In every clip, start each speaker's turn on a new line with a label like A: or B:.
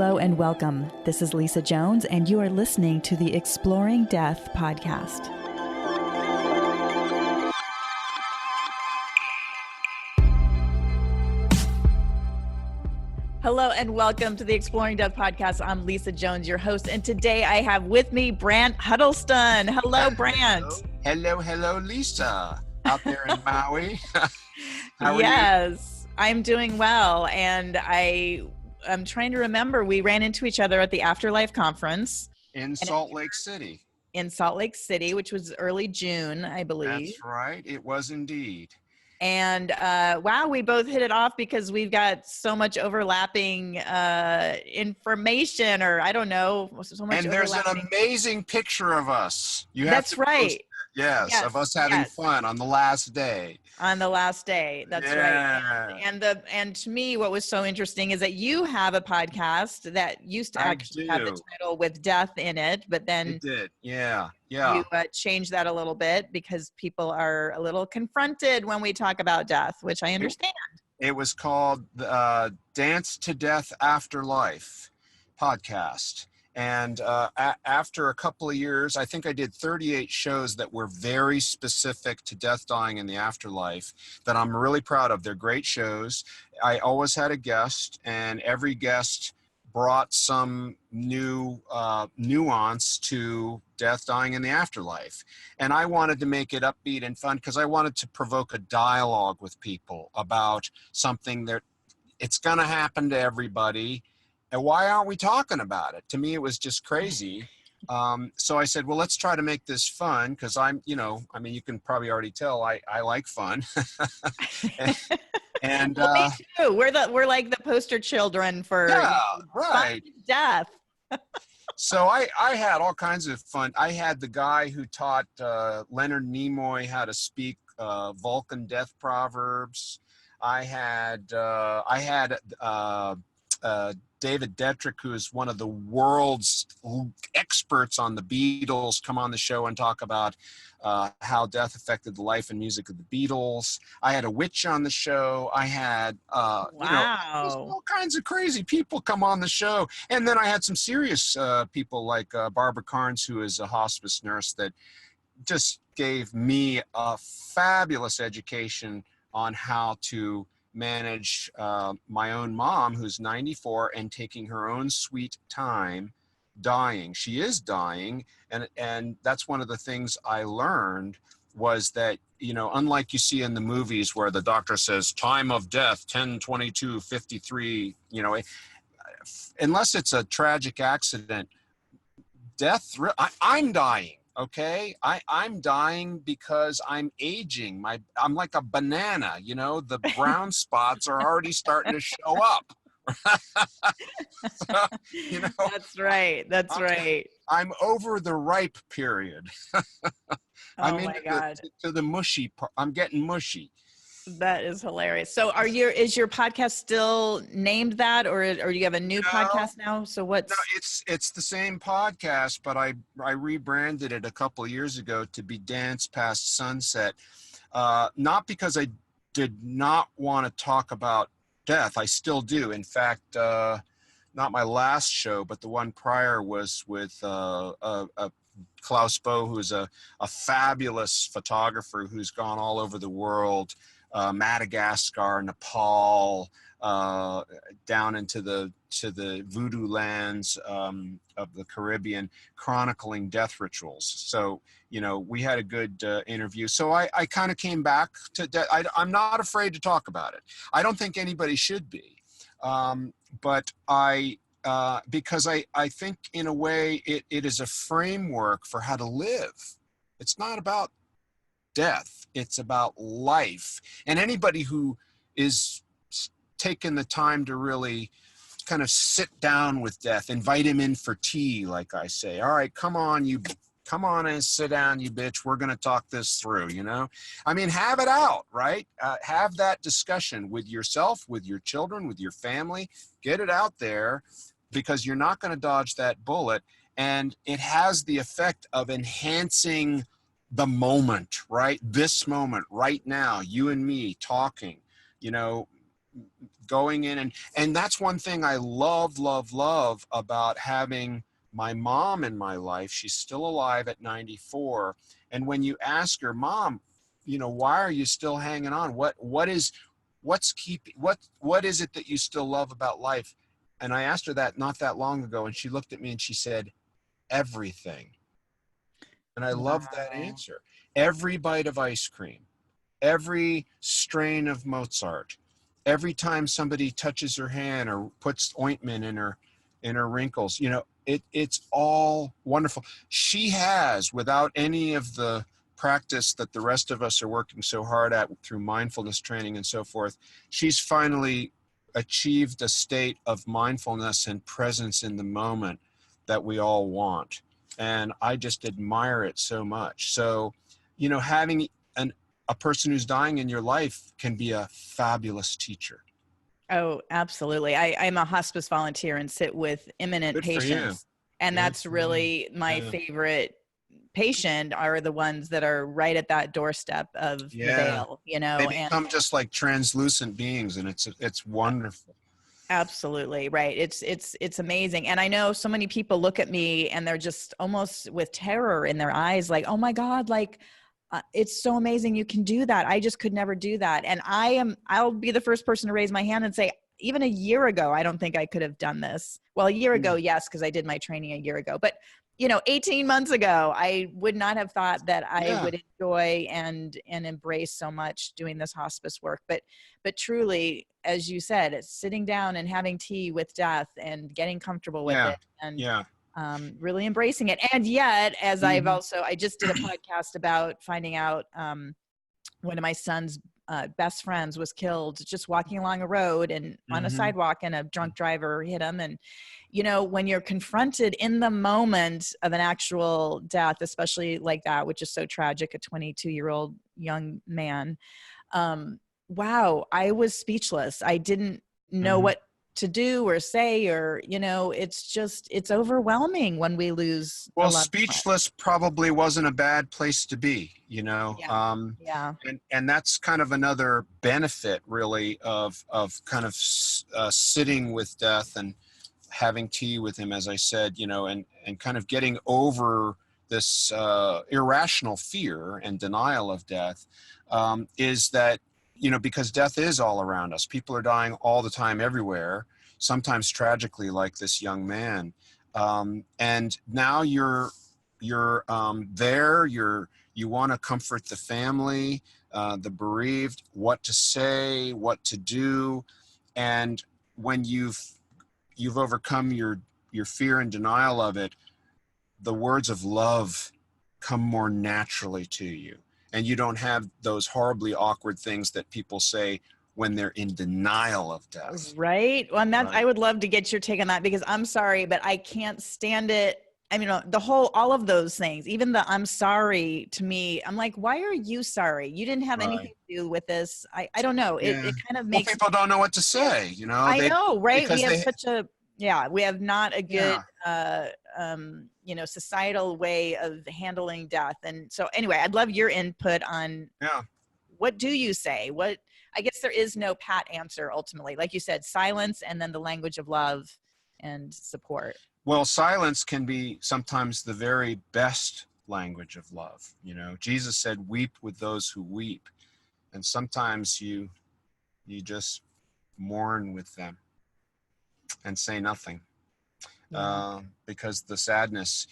A: Hello and welcome. This is Lisa Jones, and you are listening to the Exploring Death podcast. Hello and welcome to the Exploring Death podcast. I'm Lisa Jones, your host, and today I have with me Brant Huddleston. Hello, Brant.
B: Hello, Lisa, out there in Maui. How are you?
A: Yes, I'm doing well, and I'm trying to remember, we ran into each other at the Afterlife conference.
B: In Salt Lake City.
A: In Salt Lake City, which was early June, I believe.
B: That's right. It was indeed.
A: And wow, we both hit it off because we've got so much overlapping information, or I don't know, so much.
B: And there's an amazing picture of us.
A: That's right.
B: Yes, of us having fun on the last day.
A: On the last day, that's right. And to me, what was so interesting is that you have a podcast that used to actually have the title with death in it, but then
B: it did. Yeah.
A: You changed that a little bit because people are a little confronted when we talk about death, which I understand.
B: It was called Dance to Death Afterlife podcast. And after a couple of years, I think I did 38 shows that were very specific to death, dying, and the afterlife that I'm really proud of. They're great shows. I always had a guest, and every guest brought some new nuance to death, dying, and the afterlife. And I wanted to make it upbeat and fun because I wanted to provoke a dialogue with people about something that it's going to happen to everybody. And why aren't we talking about it? To me, it was just crazy. So I said, well, let's try to make this fun because you can probably already tell I like fun. and
A: well, me too. We're like the poster children for
B: right.
A: Death.
B: So I had all kinds of fun. I had the guy who taught Leonard Nimoy how to speak Vulcan death proverbs. I had David Detrick, who is one of the world's experts on the Beatles, come on the show and talk about how death affected the life and music of the Beatles. I had a witch on the show. I had all kinds of crazy people come on the show. And then I had some serious people like Barbara Carnes, who is a hospice nurse that just gave me a fabulous education on how to manage my own mom, who's 94 and taking her own sweet time dying. She is dying, and that's one of the things I learned was that, unlike you see in the movies where the doctor says time of death 10/22/53, unless it's a tragic accident, death, I'm dying. Okay, I'm dying because I'm aging. I'm like a banana, the brown spots are already starting to show up. So,
A: That's right.
B: I'm over the ripe period. I'm
A: God.
B: To the mushy part. I'm getting mushy.
A: That is hilarious. So is your podcast still named that, or do you have a new podcast now? So what's...
B: No, it's the same podcast, but I rebranded it a couple of years ago to be Dance Past Sunset. Not because I did not want to talk about death. I still do. In fact, not my last show, but the one prior was with Klaus Boe, who's a fabulous photographer who's gone all over the world. Madagascar, Nepal, down into the voodoo lands of the Caribbean, chronicling death rituals. So, we had a good interview. So I kind of came back to death. I'm not afraid to talk about it. I don't think anybody should be. But because I think in a way it is a framework for how to live. It's not about death, it's about life. And anybody who is taking the time to really kind of sit down with death, invite him in for tea, like I say, all right, come on and sit down, you bitch, we're going to talk this through, have it out, right? Have that discussion with yourself, with your children, with your family, get it out there, because you're not going to dodge that bullet. And it has the effect of enhancing the moment, right? This moment right now, you and me talking, going in, and that's one thing I love about having my mom in my life. She's still alive at 94. And when you ask her, Mom, why are you still hanging on? What is it that you still love about life? And I asked her that not that long ago, and she looked at me and she said, everything. And I love that answer. Every bite of ice cream, every strain of Mozart, every time somebody touches her hand or puts ointment in her wrinkles, it's all wonderful. She has, without any of the practice that the rest of us are working so hard at through mindfulness training and so forth, she's finally achieved a state of mindfulness and presence in the moment that we all want. And I just admire it so much. So, having a person who's dying in your life can be a fabulous teacher.
A: Oh, absolutely. I'm a hospice volunteer and sit with imminent patients. And that's really my favorite patient, are the ones that are right at that doorstep of the veil,
B: They become just like translucent beings, and it's wonderful.
A: Absolutely. Right. It's amazing. And I know so many people look at me and they're just almost with terror in their eyes, like, oh my God, like, it's so amazing you can do that. I just could never do that. And I'll be the first person to raise my hand and say, even a year ago, I don't think I could have done this. Well, a year ago, yes, because I did my training a year ago. But 18 months ago, I would not have thought that I would enjoy and embrace so much doing this hospice work. But truly, as you said, it's sitting down and having tea with death and getting comfortable with it. And really embracing it. And yet, as I just did a podcast about finding out one of my son's best friends was killed just walking along a road and on a sidewalk, and a drunk driver hit him. And, when you're confronted in the moment of an actual death, especially like that, which is so tragic, a 22-year-old young man, wow, I was speechless. I didn't know what to do or say, or it's overwhelming when we lose.
B: Well, speechless probably wasn't a bad place to be, and that's kind of another benefit really of kind of sitting with death and having tea with him, as I said, and kind of getting over this irrational fear and denial of death, is that because death is all around us. People are dying all the time, everywhere, sometimes tragically, like this young man. And now you're there. You want to comfort the family, the bereaved, what to say, what to do, and when you've overcome your fear and denial of it, the words of love come more naturally to you. And you don't have those horribly awkward things that people say when they're in denial of death.
A: Right. Well, and I would love to get your take on that, because I'm sorry, but I can't stand it. I mean, all of those things, even the I'm sorry, to me, I'm like, why are you sorry? You didn't have anything to do with this. I don't know. It kind of makes
B: people don't know what to say,
A: I know, right? We have we have not a good, societal way of handling death. And so anyway, I'd love your input on what do you say? I guess there is no pat answer ultimately. Like you said, silence, and then the language of love and support.
B: Well, silence can be sometimes the very best language of love. Jesus said, weep with those who weep. And sometimes you just mourn with them and say nothing, because the sadness,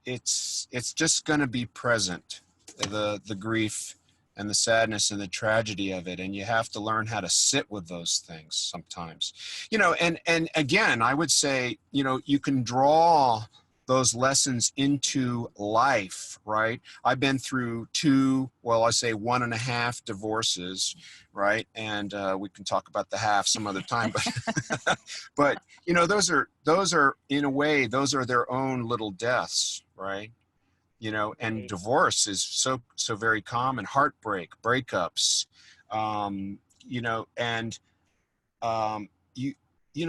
B: it's just going to be present, the grief and the sadness and the tragedy of it. And you have to learn how to sit with those things sometimes, and again, I would say, you can draw those lessons into life, right? I've been through 1.5 divorces, right? And we can talk about the half some other time, but those are in a way, those are their own little deaths, right? And divorce is so very common, heartbreak, breakups,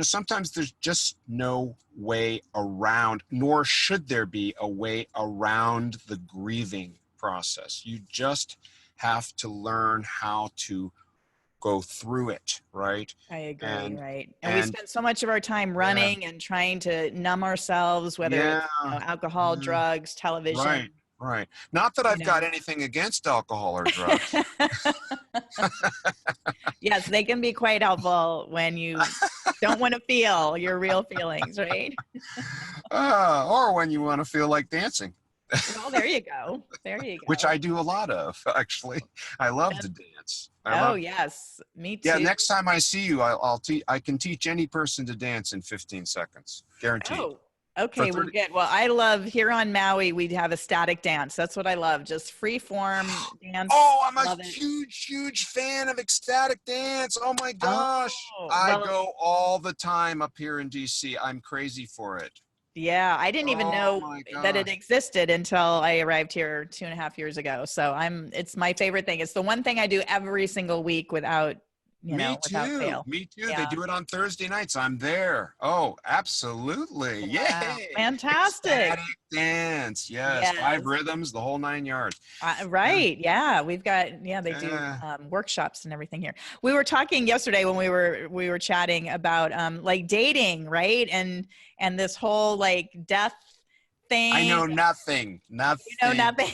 B: sometimes there's just no way around, nor should there be a way around the grieving process. You just have to learn how to go through it, right?
A: I agree,
B: And
A: right. And we
B: and
A: spend so much of our time
B: yeah,
A: running and trying to numb ourselves, whether
B: yeah,
A: it's, alcohol,
B: yeah,
A: drugs, television,
B: right, right. Not that
A: you
B: I've got
A: know.
B: anything against alcohol or drugs.
A: Yes, they can be quite helpful when you don't want to feel your real feelings, right?
B: Or when you want to feel like dancing,
A: Well, there you go. There you
B: which
A: go.
B: I do a lot of, actually. I love to dance. I
A: Oh,
B: love.
A: yes, me
B: Yeah,
A: too.
B: next time I see you, I'll teach. I can teach any person to dance in 15 seconds, guaranteed.
A: Oh,
B: For
A: okay. Well,
B: 30.
A: good. Well, I love here on Maui, we'd have a static dance. That's what I love. Just free form dance.
B: Oh, I'm a
A: Love it.
B: huge fan of ecstatic dance. Oh my gosh.
A: Oh,
B: I
A: well,
B: go all the time up here in DC. I'm crazy for it.
A: yeah, I didn't even
B: Oh
A: know
B: my
A: that it
B: gosh.
A: existed until I arrived here 2.5 years ago. So it's my favorite thing. It's the one thing I do every single week without,
B: Me
A: without
B: too.
A: fail.
B: Me too. They
A: Yeah.
B: do it on Thursday nights. I'm there. Oh, absolutely.
A: Wow.
B: Yay.
A: Fantastic.
B: Ecstatic dance. Yes. Five
A: Yes.
B: rhythms, the whole 9 yards. Yeah.
A: Right. Yeah. We've got, they do
B: Yeah.
A: workshops and everything here. We were talking yesterday when we were chatting about like dating, right? And this whole like death
B: I
A: thing.
B: know nothing. Nothing.
A: Nothing.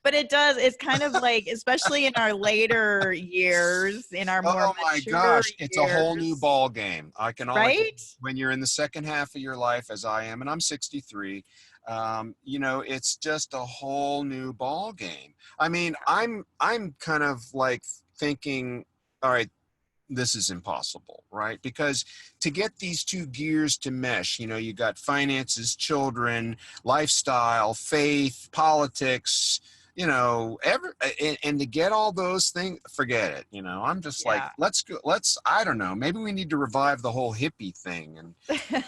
A: But it's kind of like, especially in our later years, in our more
B: Oh my
A: mature
B: gosh, it's a whole new
A: years,
B: ball game. All I can,
A: right?
B: when you're in the second half of your life, as I am, and I'm 63. It's just a whole new ball game. I mean, I'm kind of like thinking, all right, this is impossible, right? Because to get these two gears to mesh, you got finances, children, lifestyle, faith, politics, and to get all those things, forget it. I'm just like,
A: Yeah.
B: let's go, I don't know, maybe we need to revive the whole hippie thing. And,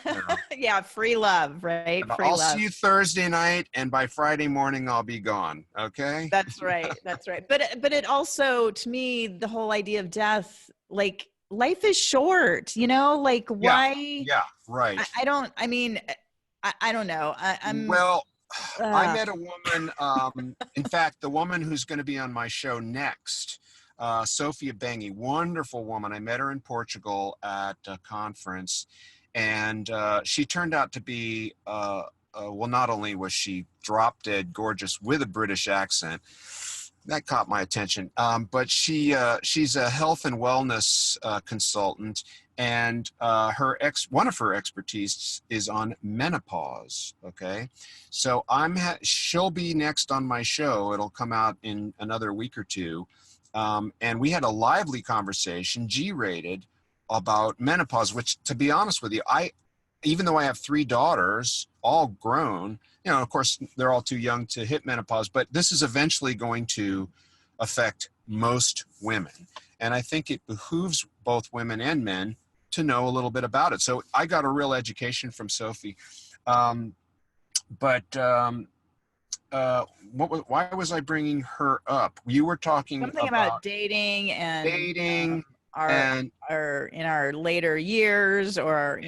B: you know,
A: Yeah, free love, right? Free
B: I'll see
A: love.
B: you Thursday night, and by Friday morning, I'll be gone. Okay.
A: That's right. That's right. But it also, to me, the whole idea of death, like life is short, like
B: Yeah.
A: why
B: Yeah. Right.
A: I don't, I mean, I don't know. I'm
B: Well, I
A: uh,
B: met a woman, in fact, the woman who's going to be on my show next, Sophia Bengi, wonderful woman. I met her in Portugal at a conference, and she turned out to be, well, not only was she drop dead gorgeous with a British accent, that caught my attention. But she's a health and wellness consultant, and one of her expertise is on menopause. Okay, so she'll be next on my show. It'll come out in another week or two, and we had a lively conversation, G-rated, about menopause. Which, to be honest with you, even though I have 3 daughters, all grown, of course, they're all too young to hit menopause, but this is eventually going to affect most women. And I think it behooves both women and men to know a little bit about it. So I got a real education from Sophie. Why was I bringing her up? You were talking
A: something
B: about
A: about dating and
B: dating
A: our
B: and
A: our in our later years, or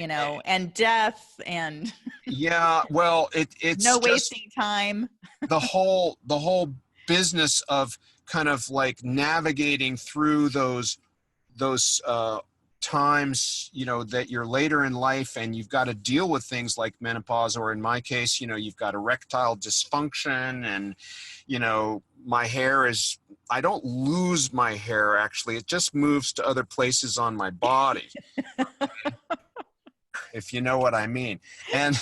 A: and death and
B: yeah, well, it's
A: no
B: just
A: wasting time.
B: the whole business of kind of like navigating through those times, that you're later in life and you've got to deal with things like menopause, or in my case, you've got erectile dysfunction, and my hair is, I don't lose my hair, actually, it just moves to other places on my body, if you know what I mean. And,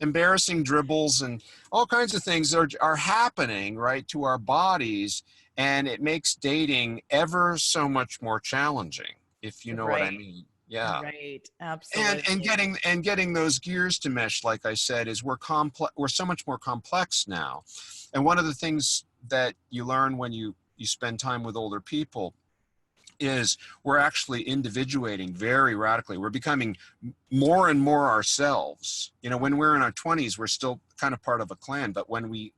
B: embarrassing dribbles and all kinds of things are happening, right, to our bodies. And it makes dating ever so much more challenging, if you know what I
A: Right.
B: mean. Yeah.
A: Right.
B: And
A: Absolutely.
B: getting those gears to mesh, like I said, is we're so much more complex now. And one of the things that you learn when you spend time with older people is we're actually individuating very radically. We're becoming more and more ourselves. When we're in our 20s, we're still kind of part of a clan, but when we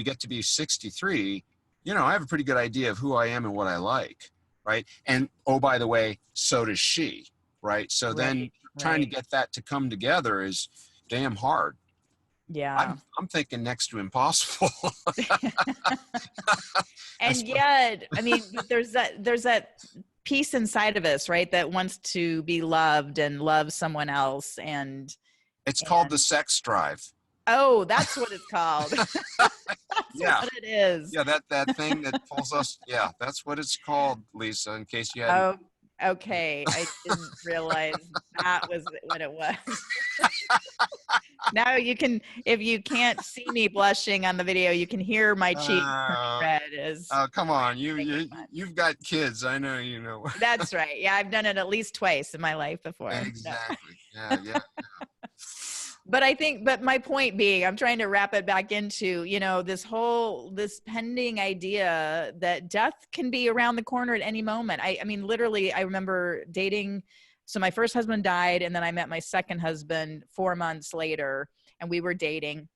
B: get to be 63, I have a pretty good idea of who I am and what I like, right? And oh, by the way, so does she, right? So then
A: Right.
B: trying to
A: Right.
B: get that to come together is damn hard.
A: Yeah.
B: I'm thinking next to impossible.
A: And yet, I mean, but there's that piece inside of us, right, that wants to be loved and love someone else.
B: It's called the sex drive.
A: Oh, that's what it's called. That's
B: Yeah.
A: what it is.
B: Yeah, that thing that pulls us. Yeah, that's what it's called, Lisa, in case you hadn't.
A: Oh, okay. I didn't realize that was what it was. Now you can, if you can't see me blushing on the video, you can hear my cheeks turn red as
B: Come on, you've got kids. I know you know.
A: That's right. Yeah, I've done it at least twice in my life before.
B: Exactly. Yeah.
A: But I think, but my point being, I'm trying to wrap it back into, this pending idea that death can be around the corner at any moment. I mean, literally, I remember dating. So my first husband died, and then I met my second husband 4 months later, and we were dating.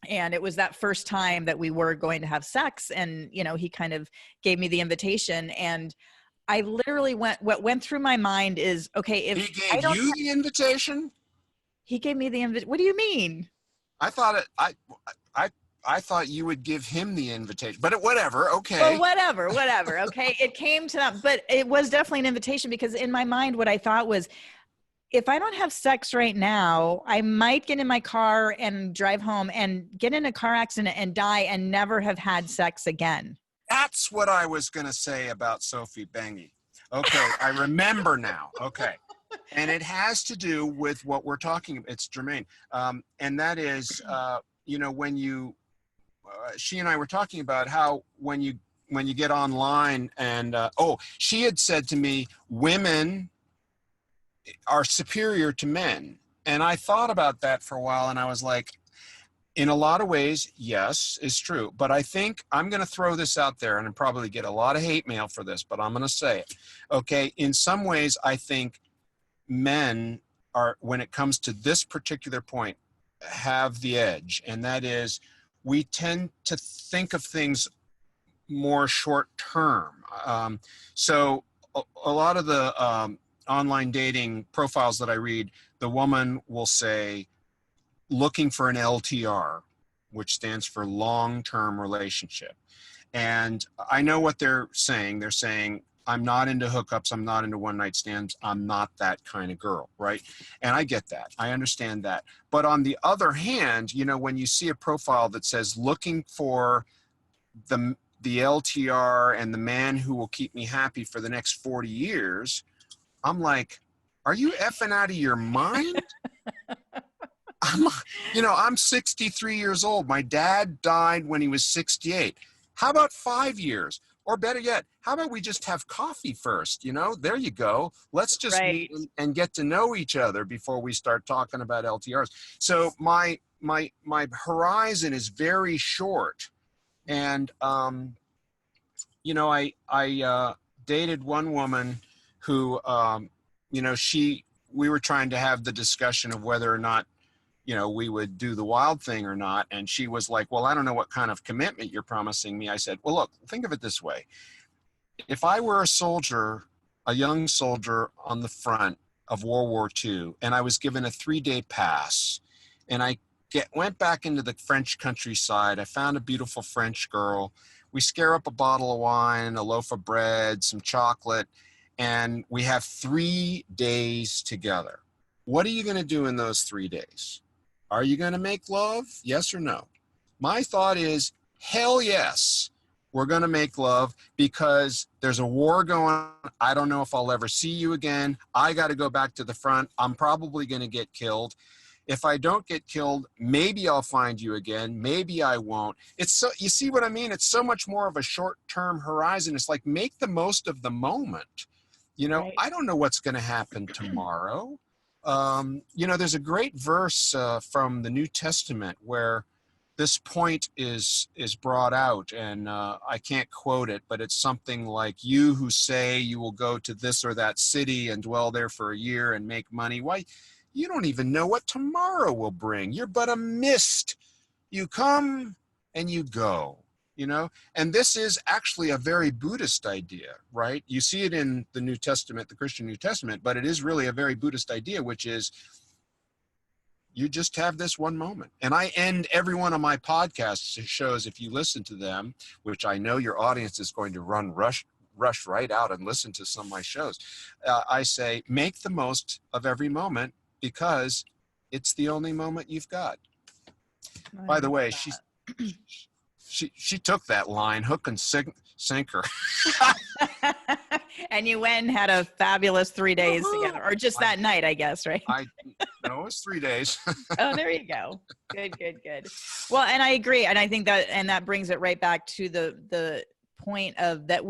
A: And it was that first time that we were going to have sex. And, he kind of gave me the invitation. And I literally what went through my mind is, okay, if
B: he gave you the invitation.
A: He gave me the invitation. What do you mean?
B: I thought I thought you would give him the invitation, but whatever. Okay.
A: Well, whatever. Okay. It came to that, but it was definitely an invitation, because in my mind, what I thought was, if I don't have sex right now, I might get in my car and drive home and get in a car accident and die and never have had sex again.
B: That's what I was going to say about Sophie Bengi. Okay. I remember now. Okay. And it has to do with what we're talking about. It's germane. And that is, when she and I were talking about how when you get online and, she had said to me, women are superior to men. And I thought about that for a while, and I was like, in a lot of ways, yes, it's true. But I think I'm going to throw this out there, and I'll probably get a lot of hate mail for this, but I'm going to say it. Okay. In some ways, I think men are, when it comes to this particular point, have the edge. And that is, we tend to think of things more short term. So a lot of the online dating profiles that I read, the woman will say, looking for an LTR, which stands for long-term relationship. And I know what they're saying. They're saying, I'm not into hookups. I'm not into one-night stands. I'm not that kind of girl, right? And I get that. I understand that. But on the other hand, when you see a profile that says looking for the LTR and the man who will keep me happy for the next 40 years, I'm like, are you effing out of your mind? I'm 63 years old. My dad died when he was 68. How about 5 years? Or better yet, how about we just have coffee first? There you go. Let's just meet and get to know each other before we start talking about LTRs. So my horizon is very short. And, I dated one woman who, we were trying to have the discussion of whether or not, we would do the wild thing or not. And she was like, well, I don't know what kind of commitment you're promising me. I said, well, look, think of it this way. If I were a young soldier on the front of World War II, and I was given a 3-day pass, and I went back into the French countryside, I found a beautiful French girl. We scare up a bottle of wine, a loaf of bread, some chocolate, and we have 3 days together. What are you going to do in those 3 days? Are you going to make love? Yes or no? My thought is, hell yes, we're going to make love, because there's a war going on. I don't know if I'll ever see you again. I got to go back to the front. I'm probably going to get killed. If I don't get killed, maybe I'll find you again. Maybe I won't. You see what I mean? It's so much more of a short-term horizon. It's like, make the most of the moment.
A: Right.
B: I don't know what's going to happen tomorrow. There's a great verse from the New Testament where this point is brought out, and I can't quote it, but it's something like, you who say you will go to this or that city and dwell there for a year and make money. Why, you don't even know what tomorrow will bring. You're but a mist. You come and you go. And this is actually a very Buddhist idea, right? You see it in the New Testament, the Christian New Testament, but it is really a very Buddhist idea, which is You just have this one moment. And I end every one of my podcasts shows, if you listen to them, which I know your audience is going to rush right out and listen to some of my shows. I say, make the most of every moment because it's the only moment you've got. By the way, she took that line, hook and sinker.
A: And you went and had a fabulous 3 days together, or just that night, I guess, right?
B: No, it was 3 days.
A: Oh, there you go. Good. Well, and I agree. And I think that brings it right back to the point of that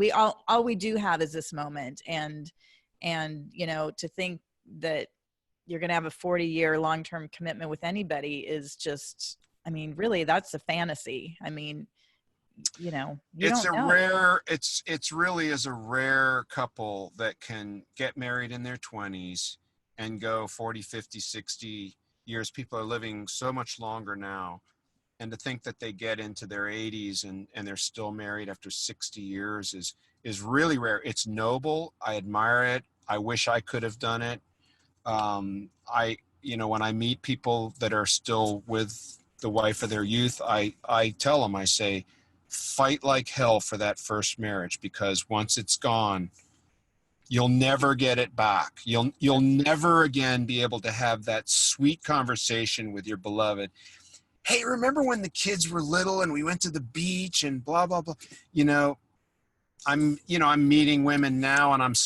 A: all we do have is this moment. And, to think that you're going to have a 40-year long-term commitment with anybody is just, I mean, really, that's a fantasy. I mean, it's really is a rare couple that can get married in their 20s and go 40, 50, 60 years. People are living so much longer now. And to think that they get into their 80s and they're still married after 60 years is really rare. It's noble. I admire it. I wish I could have done it. When I meet people that are still with the wife of their youth, I tell them, I say, fight like hell for that first marriage, because once it's gone, you'll never get it back. You'll never again be able to have that sweet conversation with your beloved. Hey, remember when the kids were little and we went to the beach and blah, blah, blah. I'm meeting women now, and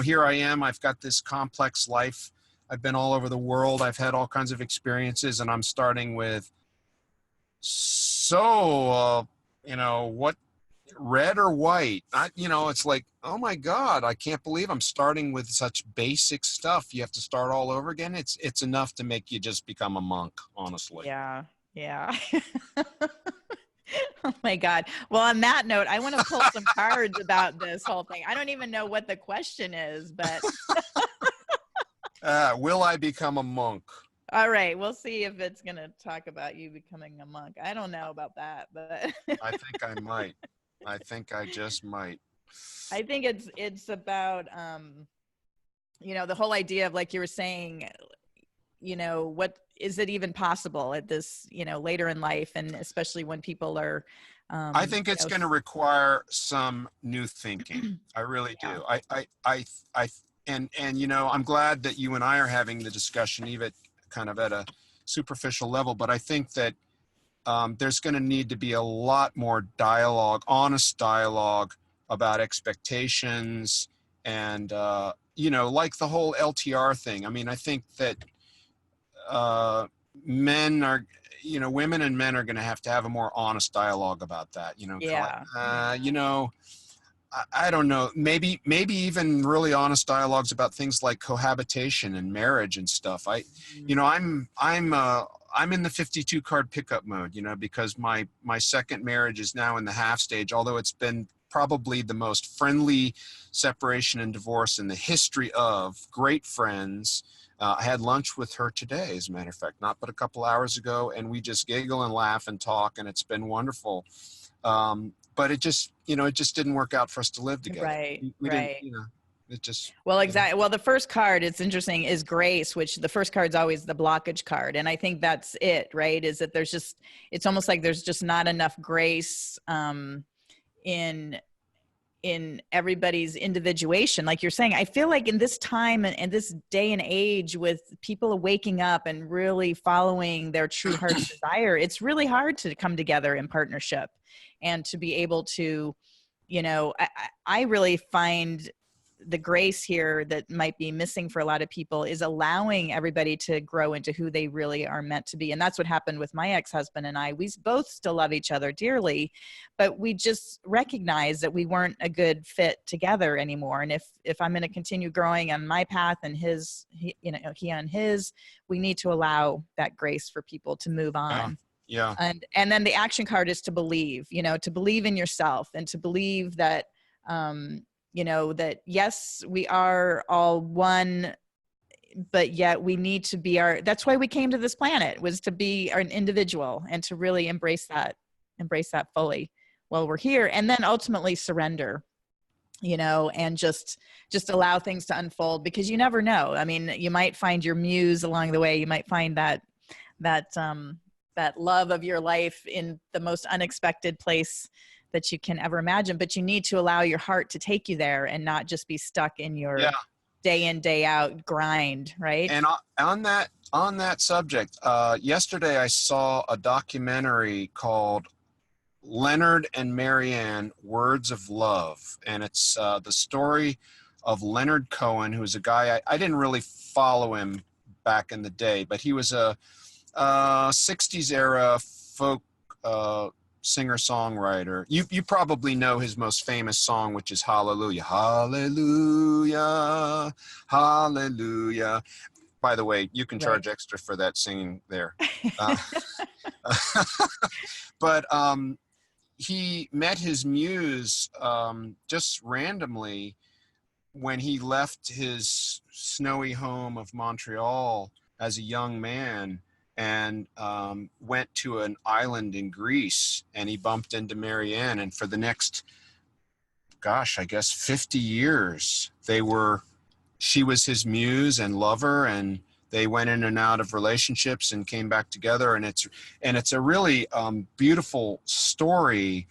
A: here I am. I've got this complex life. I've been all over the world. I've had all kinds of experiences, and I'm starting with, what, red or white? It's like, oh my God, I can't believe I'm starting with such basic stuff. You have to start all over again. It's enough to make you just become a monk, honestly. Yeah. Oh my God. Well, on that note, I want to pull some cards about this whole thing. I don't even know what the question is, but.
B: Will I become a monk?
A: All right. We'll see if it's going to talk about you becoming a monk. I don't know about that, but.
B: I think I might. I think I just might.
A: I think it's about, the whole idea of, like you were saying, what is it even possible at this, later in life, and especially when people are.
B: I think it's going to require some new thinking. I really do. And I'm glad that you and I are having the discussion, even kind of at a superficial level, but I think that there's going to need to be a lot more dialogue, honest dialogue about expectations and, like the whole LTR thing. I mean, I think that women and men are going to have a more honest dialogue about that,
A: Yeah.
B: I don't know, maybe even really honest dialogues about things like cohabitation and marriage and stuff. I'm in the 52 card pickup mode, because my second marriage is now in the half stage, although it's been probably the most friendly separation and divorce in the history of great friends. I had lunch with her today, as a matter of fact, not but a couple hours ago, and we just giggle and laugh and talk, and it's been wonderful. But it just didn't work out for us to live together.
A: Right.
B: We
A: right.
B: didn't, it just.
A: Well, exactly. Well, the first card, it's interesting, is grace, which the first card is always the blockage card. And I think that's it, right? Is that it's almost like there's just not enough grace in everybody's individuation. Like you're saying, I feel like in this time and this day and age, with people waking up and really following their true heart's desire, it's really hard to come together in partnership and to be able to, I really find the grace here that might be missing for a lot of people is allowing everybody to grow into who they really are meant to be. And that's what happened with my ex-husband and I. We both still love each other dearly, but we just recognized that we weren't a good fit together anymore. And if I'm going to continue growing on my path and he on his, we need to allow that grace for people to move on.
B: Yeah.
A: And then the action card is to believe, to believe in yourself and to believe that, that yes, we are all one, but yet we need to be that's why we came to this planet, was to be an individual and to really embrace that fully while we're here. And then ultimately surrender, and just allow things to unfold, because you never know. I mean, you might find your muse along the way. You might find that that love of your life in the most unexpected place that you can ever imagine. But you need to allow your heart to take you there and not just be stuck in your day in, day out grind, right?
B: And on that subject, yesterday I saw a documentary called Leonard and Marianne, Words of Love. And it's the story of Leonard Cohen, who's a guy, I didn't really follow him back in the day, but he was a 60s era folk singer-songwriter. You probably know his most famous song, which is Hallelujah. Hallelujah, hallelujah. By the way, you can charge extra for that singing there. But he met his muse just randomly when he left his snowy home of Montreal as a young man and went to an island in Greece, and he bumped into Marianne. And for the next, I guess 50 years, she was his muse and lover, and they went in and out of relationships and came back together. And it's a really beautiful story.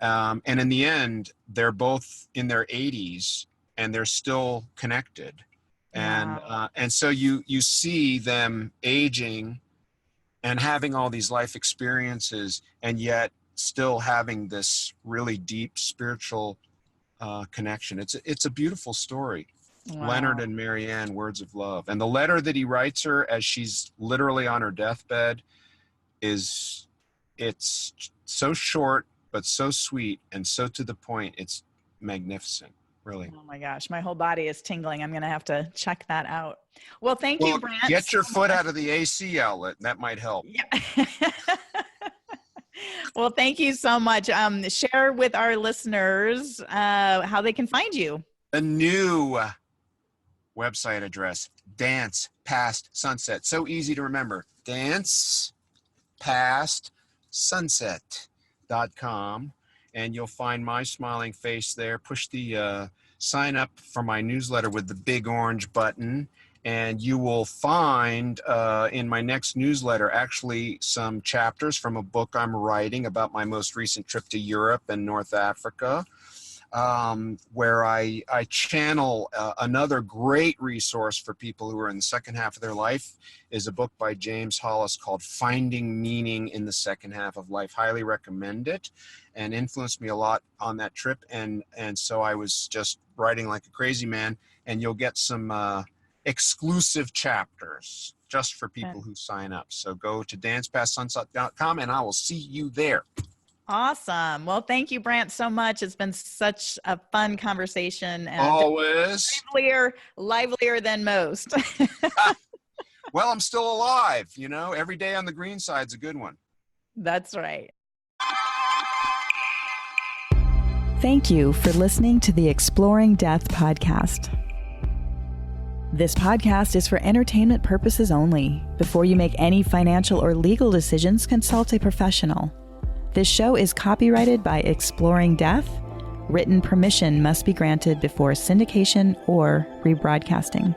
B: And in the end, they're both in their 80s and they're still connected. And
A: Wow.
B: And so you see them aging and having all these life experiences, and yet still having this really deep spiritual connection. It's a beautiful story.
A: Wow.
B: Leonard and Marianne, Words of Love. And the letter that he writes her as she's literally on her deathbed it's so short, but so sweet and so to the point. It's magnificent, really.
A: Oh my gosh, my whole body is tingling. I'm going to have to check that out. Well, thank you, Brant.
B: Get your foot out of the AC outlet. That might help.
A: Yeah. Well, thank you so much. Share with our listeners how they can find you.
B: A new website address, Dance Past Sunset. So easy to remember. dancepastsunset.com. And you'll find my smiling face there. Push the sign up for my newsletter with the big orange button. And you will find in my next newsletter actually some chapters from a book I'm writing about my most recent trip to Europe and North Africa, where I channel another great resource for people who are in the second half of their life is a book by James Hollis called Finding Meaning in the Second Half of Life. Highly recommend it, and influenced me a lot on that trip. And so I was just writing like a crazy man, and you'll get some exclusive chapters just for people who sign up. So go to dancepastsunset.com and I will see you there.
A: Awesome. Well, thank you, Brant, so much. It's been such a fun conversation. And
B: always.
A: Livelier than most.
B: Well, I'm still alive. Every day on the green side's a good one.
A: That's right.
C: Thank you for listening to the Exploring Death podcast. This podcast is for entertainment purposes only. Before you make any financial or legal decisions, consult a professional. This show is copyrighted by Exploring Death. Written permission must be granted before syndication or rebroadcasting.